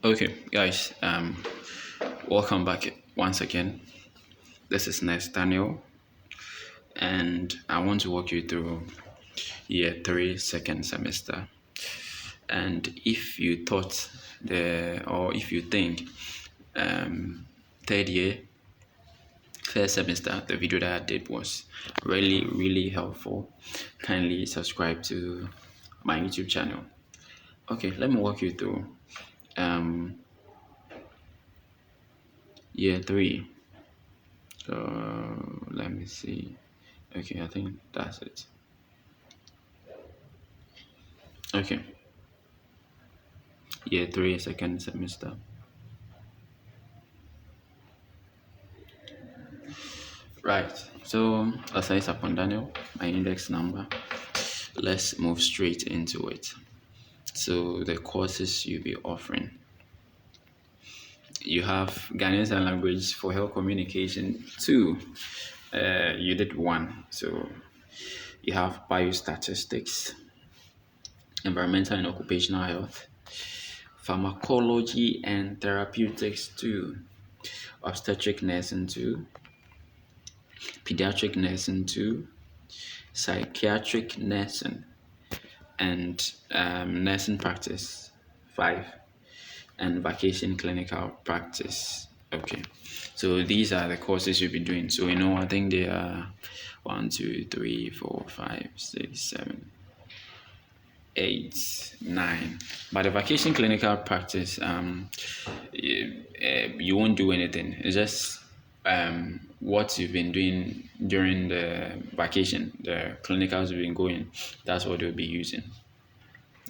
Okay, guys, welcome back once again. This is Daniel, and I want to walk you through year three, second semester. And if you thought or if you think um, third year, first semester, the video that I did was really, really helpful, kindly subscribe to my YouTube channel. Okay, let me walk you through um, year three. Let me see. Okay, I think that's it. Okay, year three, second semester. Right. So as I said upon Daniel, my index number. Let's move straight into it. So the courses you'll be offering. You have Ghanaian Sign Language for Health Communication 2. You did 1. So you have biostatistics, environmental and occupational health, pharmacology and therapeutics 2, obstetric nursing 2, pediatric nursing 2, psychiatric nursing, and nursing practice 5, and vacation clinical practice. Okay, so these are the courses you'll be doing. So I think they are 1, 2, 3, 4, 5, 6, 7, 8, 9. But the vacation clinical practice, you won't do anything. It's just what you've been doing during the vacation, the clinicals you've been going. That's what they'll be using.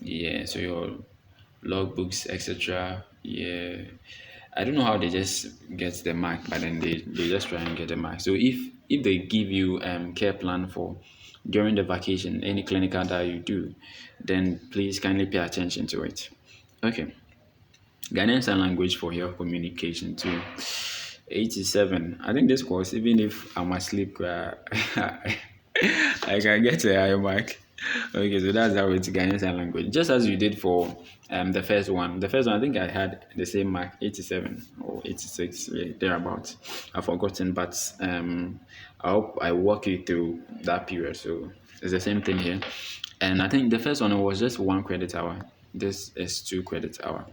Yeah, so your logbooks, etc. Yeah, I don't know how they just get the mark, but then they just try and get the mark. So if they give you care plan for during the vacation, any clinical that you do, then please kindly pay attention to it. Okay. Ghanaian Sign Language for Health Communication too. 87. I think this course, even if I'm asleep, I can get a high mark. Okay, so that's how it's Ghanaian Sign Language. Just as you did for the first one. The first one, I think I had the same mark, 87 or 86, yeah, thereabouts. I've forgotten, but I hope I walk you through that period. So it's the same thing here. And I think the first one was just 1 credit hour. This is 2 credit hour,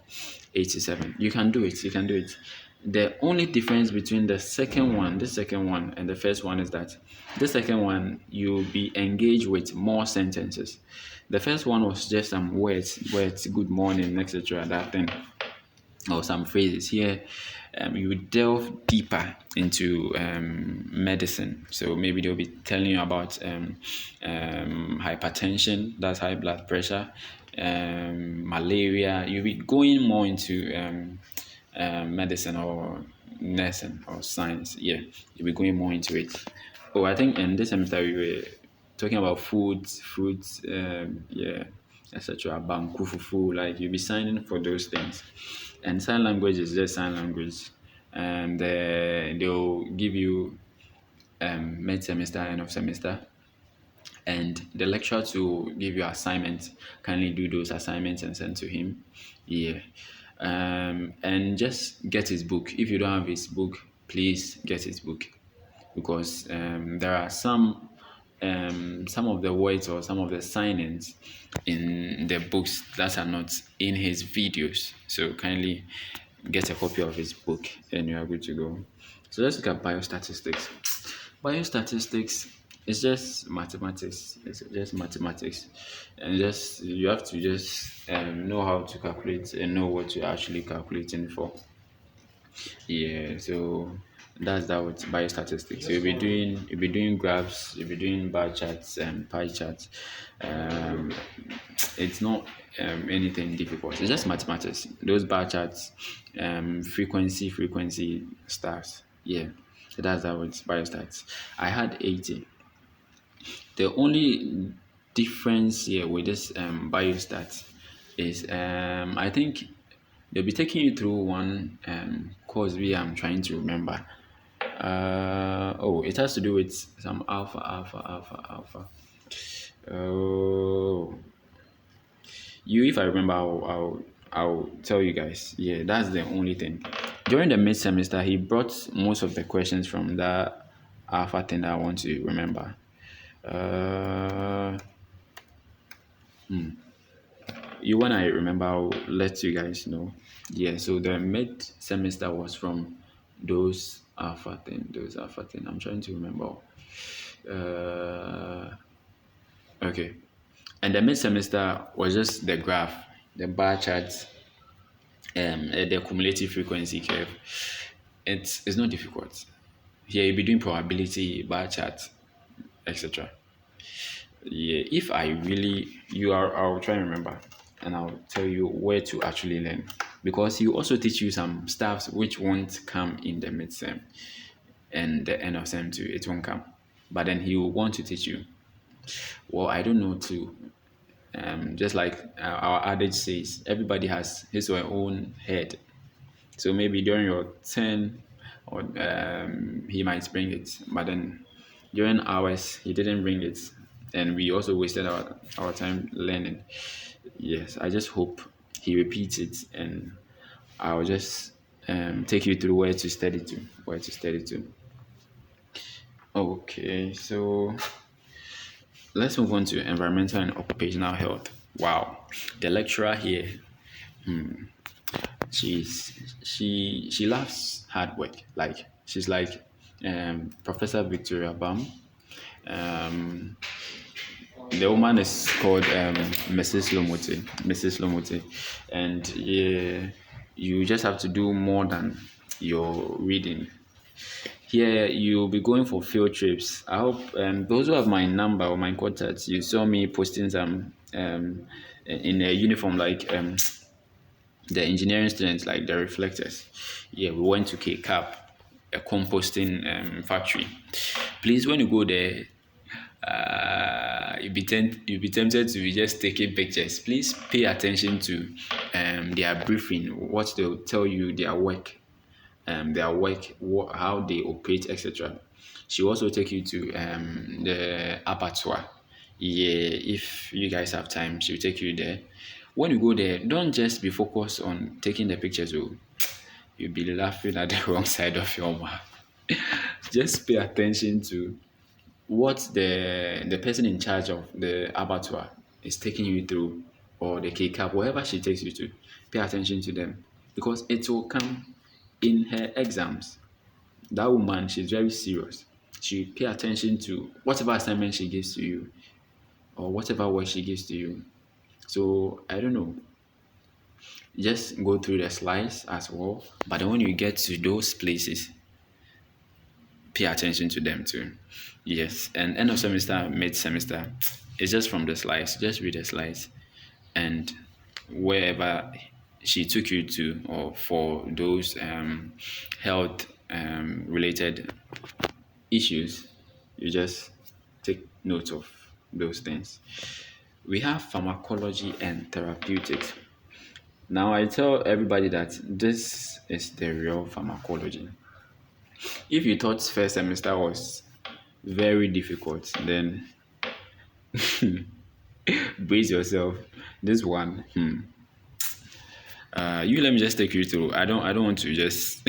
87. You can do it. You can do it. The only difference between this second one, and the first one is that the second one you'll be engaged with more sentences. The first one was just some words, good morning, etc. That thing, or some phrases. Here, you would delve deeper into medicine. So maybe they'll be telling you about hypertension, that's high blood pressure, malaria. You'll be going more into medicine or nursing or science. Yeah, you'll be going more into it. Oh, I think in this semester we were talking about foods, fruits, yeah, etc. Banku fufu, like you'll be signing for those things. And sign language is just sign language, and they'll give you mid semester, end of semester, and the lecturer to give you assignments. Kindly do those assignments and send to him. Yeah. And just get his book. If you don't have his book, please get his book, because there are some of the words or some of the signings in the books that are not in his videos. So kindly get a copy of his book and you are good to go. So let's look at biostatistics. Biostatistics is just mathematics. It's just mathematics, and just you have to just know how to calculate and know what you're actually calculating for. Yeah, so that's that with biostatistics. So you'll be doing graphs, you'll be doing bar charts and pie charts. Um, it's not anything difficult. It's just mathematics. Those bar charts, frequency stars. Yeah, so that's how it's biostats. I had 80. The only difference here with this biostats is I think they'll be taking you through one course I'm trying to remember. It has to do with some alpha. Oh, if I remember, I'll tell you guys. Yeah, that's the only thing. During the mid semester, he brought most of the questions from that alpha thing that I want to remember. Uh, you when I remember, I'll let you guys know. Yeah, so the mid semester was from those alpha thing. I'm trying to remember. Uh, okay. And the mid semester was just the graph, the bar charts, the cumulative frequency curve. It's not difficult. Here you'll be doing probability, bar chart, etc. Yeah, if I really I'll try and remember, and I'll tell you where to actually learn, because he will also teach you some stuffs which won't come in the mid sem and the end of sem too. It won't come, but then he will want to teach you. Well, I don't know too. Just like our adage says, everybody has his or her own head. So maybe during your turn, or he might bring it, but then during ours he didn't bring it, and we also wasted our time learning. Yes, I just hope he repeats it, and I'll just take you through where to study to, where to study to. Okay, so let's move on to environmental and occupational health. Wow, the lecturer here, she loves hard work. Like she's like Professor Victoria Bam. Um, the woman is called Mrs. Lomote. Mrs. Lomote, and yeah, you just have to do more than your reading. Here you'll be going for field trips. I hope those who have my number or my contacts, you saw me posting some in a uniform like the engineering students, like the reflectors. Yeah, we went to K-Cap, a composting factory. Please, when you go there, you'll be tempted to be just taking pictures. Please pay attention to their briefing, what they'll tell you, their work, how they operate, etc. She also take you to the abattoir. Yeah, if you guys have time, she'll take you there. When you go there, don't just be focused on taking the pictures. Oh, you'll be laughing at the wrong side of your mouth. Just pay attention to what the person in charge of the abattoir is taking you through, or the K-Cap, wherever she takes you to. Pay attention to them, because it will come in her exams. That woman, she's very serious. She pay attention to whatever assignment she gives to you, or whatever work she gives to you. So I don't know. Just go through the slides as well. But then when you get to those places, pay attention to them too. Yes. And end of semester, mid semester, it's just from the slides. Just read the slides. And wherever she took you to, or for those health related issues, you just take note of those things. We have pharmacology and therapeutics. Now, I tell everybody that this is the real pharmacology. If you thought first semester was very difficult, then brace yourself. This one, you let me just take you through. I don't want to just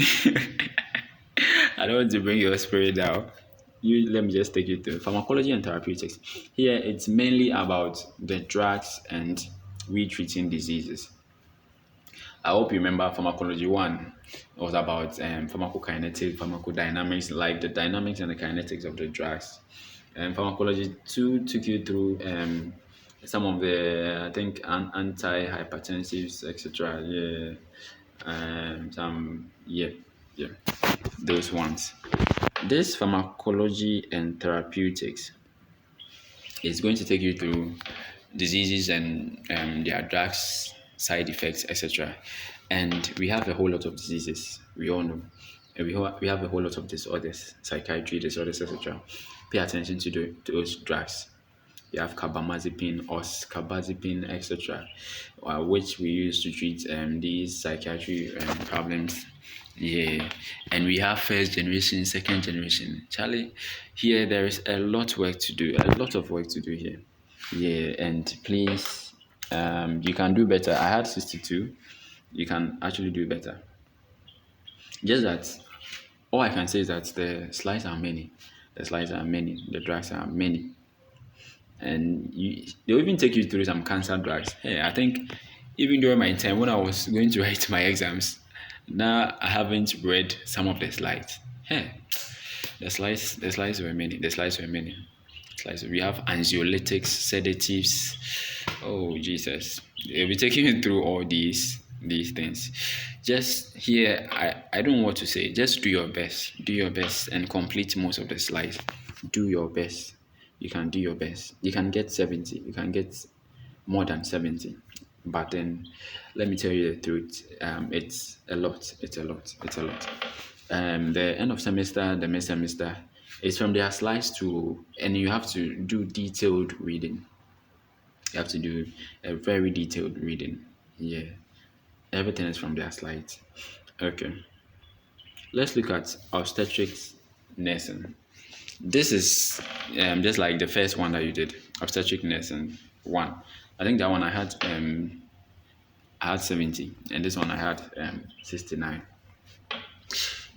I don't want to bring your spirit down. You let me just take you through pharmacology and therapeutics. Here, it's mainly about the drugs and retreating diseases. I hope you remember pharmacology one. It was about pharmacokinetics, pharmacodynamics, like the dynamics and the kinetics of the drugs. And pharmacology two took you through some of the, I think, antihypertensives, etc. Yeah, some yeah, those ones. This pharmacology and therapeutics is going to take you through diseases and their drugs, side effects, etc. And we have a whole lot of diseases. We all know. And we have a whole lot of disorders, psychiatry disorders, etc. Pay attention to those drugs. We have carbamazepine, oscarbazepine, etc., which we use to treat these psychiatry problems. Yeah, and we have first generation, second generation. Charlie, here there is a lot work to do, a lot of work to do here. Yeah, and please, You can do better. I had 62. You can actually do better. Just that all I can say is that the slides are many. The slides are many. The drugs are many. And they'll even take you through some cancer drugs. Hey, I think even during my time when I was going to write my exams, now I haven't read some of the slides. Hey, the slides were many. The slides were many. Slides. We have anxiolytics, sedatives. Oh Jesus, they'll be taking you through all these things. Just here, I don't know what to say. Just do your best. Do your best and complete most of the slides. Do your best. You can do your best. You can get 70. You can get more than 70. But then, let me tell you the truth. It's a lot. It's a lot. It's a lot. The end of semester, the mid semester, it's from their slides to, and you have to do detailed reading. You have to do a very detailed reading. Yeah, everything is from their slides. Okay, let's look at obstetrics nursing. This is just like the first one that you did, obstetric nursing one. I think that one I had 70, and this one I had 69.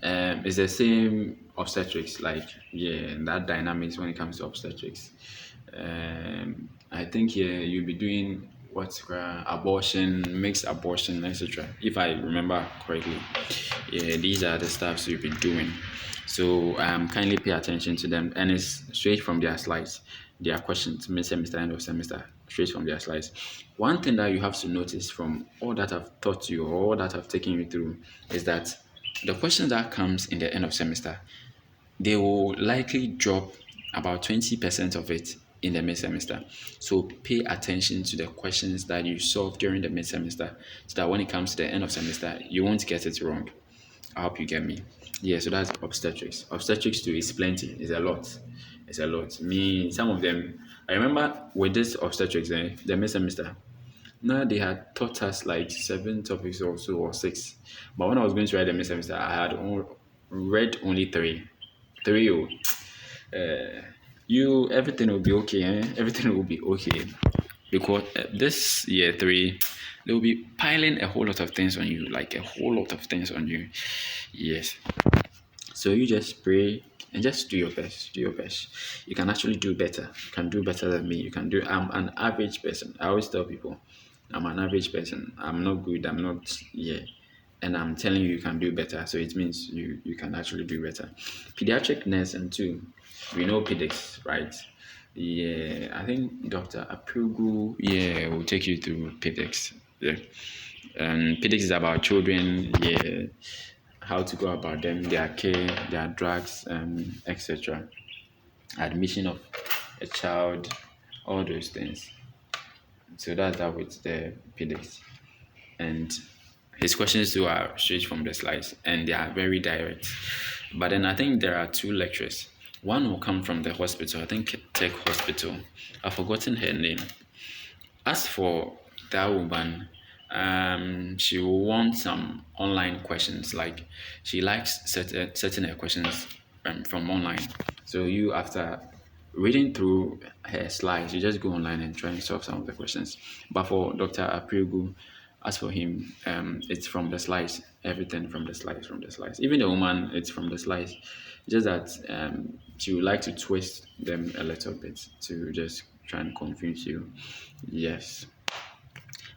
It's the same obstetrics, like yeah, that dynamics when it comes to obstetrics. I think yeah, you'll be doing what's abortion, mixed abortion, etc. If I remember correctly, yeah, these are the stuffs you'll be doing. So kindly pay attention to them, and it's straight from their slides. Their questions, mid semester, end of semester, straight from their slides. One thing that you have to notice from all that I've taught you, or all that I've taken you through, is that the questions that comes in the end of semester, they will likely drop about 20% of it in the mid semester. So pay attention to the questions that you solve during the mid semester so that when it comes to the end of semester, you won't get it wrong. I hope you get me. Yeah, so that's obstetrics. Obstetrics too is plenty. It's a lot. It's a lot. Me, some of them, I remember with this obstetrics, the mid semester, now they had taught us like 7 topics or so or six. But when I was going to write the mid semester, I had read only three. Three. Oh. You everything will be okay. Everything will be okay. Because this year three, they will be piling a whole lot of things on you, like a whole lot of things on you. Yes. So you just pray and just do your best. Do your best. You can actually do better. You can do better than me. You can do. I'm an average person. I always tell people, I'm an average person. I'm not good. I'm not. Yeah. And I'm telling you, you can do better. So it means you can actually do better. Pediatric nursing too. We know pedics, right? Yeah. I think Dr. Apugu, yeah, will take you through pedics. Yeah. And pedics is about children. Yeah, how to go about them, their care, their drugs, etc. Admission of a child, all those things. So that's that with the pedics. And his questions too are straight from the slides and they are very direct. But then I think there are two lectures. One will come from the hospital, I think Tech Hospital. I've forgotten her name. As for that woman, she will want some online questions. Like she likes setting her questions from online. So you after reading through her slides, you just go online and try and solve some of the questions. But for Dr. Aprigu, as for him, it's from the slides. Everything from the slides, from the slides. Even the woman, it's from the slides. Just that she would like to twist them a little bit to just try and confuse you. Yes.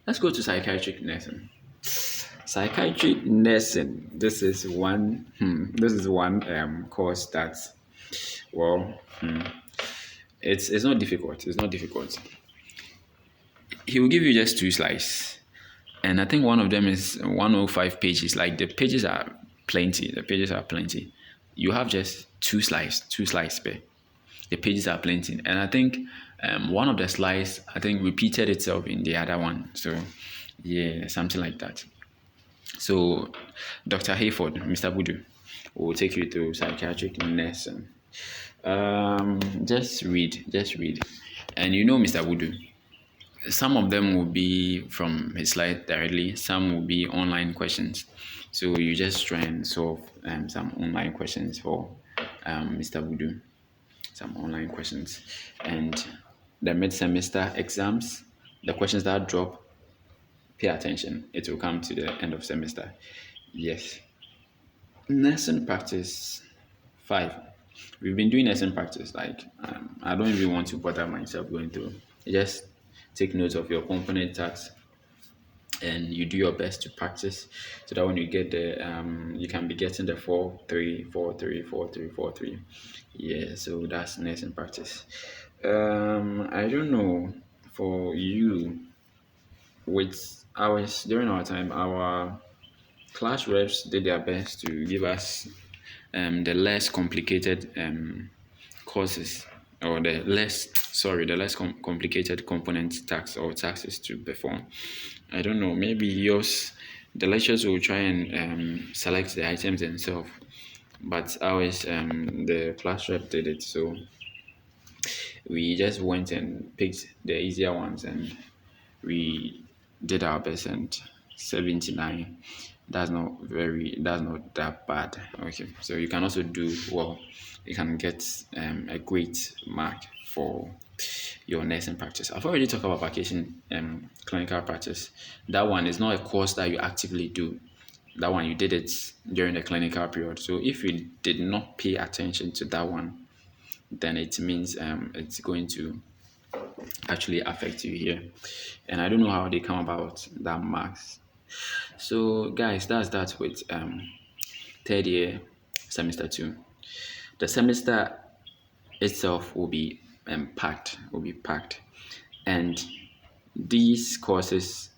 Let's go to psychiatric nursing. Psychiatric nursing. This is one. This is one course that, well, it's not difficult. It's not difficult. He will give you just two slides, and I think one of them is 105 pages. Like the pages are plenty. The pages are plenty. You have just two slides per. The pages are plenty, and I think one of the slides I think repeated itself in the other one. So yeah, something like that. So Dr. Hayford, Mr. Budu, will take you through psychiatric nursing. Just read, and you know Mr. Budu. Some of them will be from his slide directly. Some will be online questions. So you just try and solve some online questions for Mr. Budu. Some online questions, and the mid-semester exams The questions that drop, pay attention. It will come to the end of semester. Yes. Nursing practice 5. We've been doing nursing practice. Like, I don't even want to bother myself going through. Just take note of your component tax and you do your best to practice so that when you get there, you can be getting the 4 3 4 3 4 3 4 3. Yeah, so that's nursing practice. I don't know for you with ours during our time, our class reps did their best to give us the less complicated courses or the less complicated component tax or taxes to perform. I don't know, maybe yours, the lecturers will try and select the items themselves, but ours, the class rep did it. So we just went and picked the easier ones and we did our best, and 79, that's not that bad. Okay, so you can also do well. You can get a great mark for your nursing practice. I've already talked about vacation clinical practice. That one is not a course that you actively do. That one you did it during the clinical period. So if you did not pay attention to that one, then it means it's going to actually affect you here. And I don't know how they come about that marks. So guys, that's that with third year semester 2. The semester itself will be packed, and these courses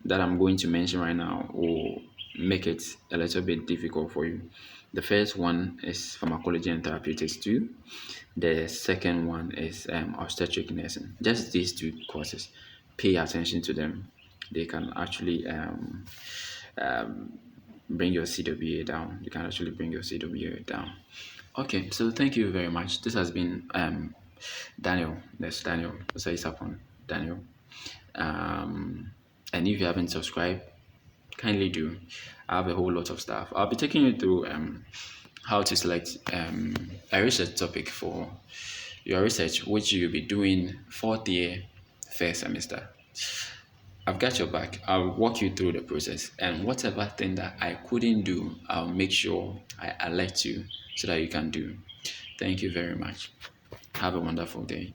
that I'm going to mention right now will make it a little bit difficult for you. The first one is pharmacology and therapeutics 2. The second one is obstetric nursing. Just these two courses. Pay attention to them. They can actually bring your CWA down. You can actually bring your CWA down. Okay, so thank you very much. This has been Daniel. That's Daniel. So it's upon Daniel. And if you haven't subscribed, kindly do. I have a whole lot of stuff. I'll be taking you through how to select a research topic for your research, which you'll be doing fourth year, first semester. I've got your back. I'll walk you through the process, and whatever thing that I couldn't do, I'll make sure I alert you so that you can do. Thank you very much. Have a wonderful day.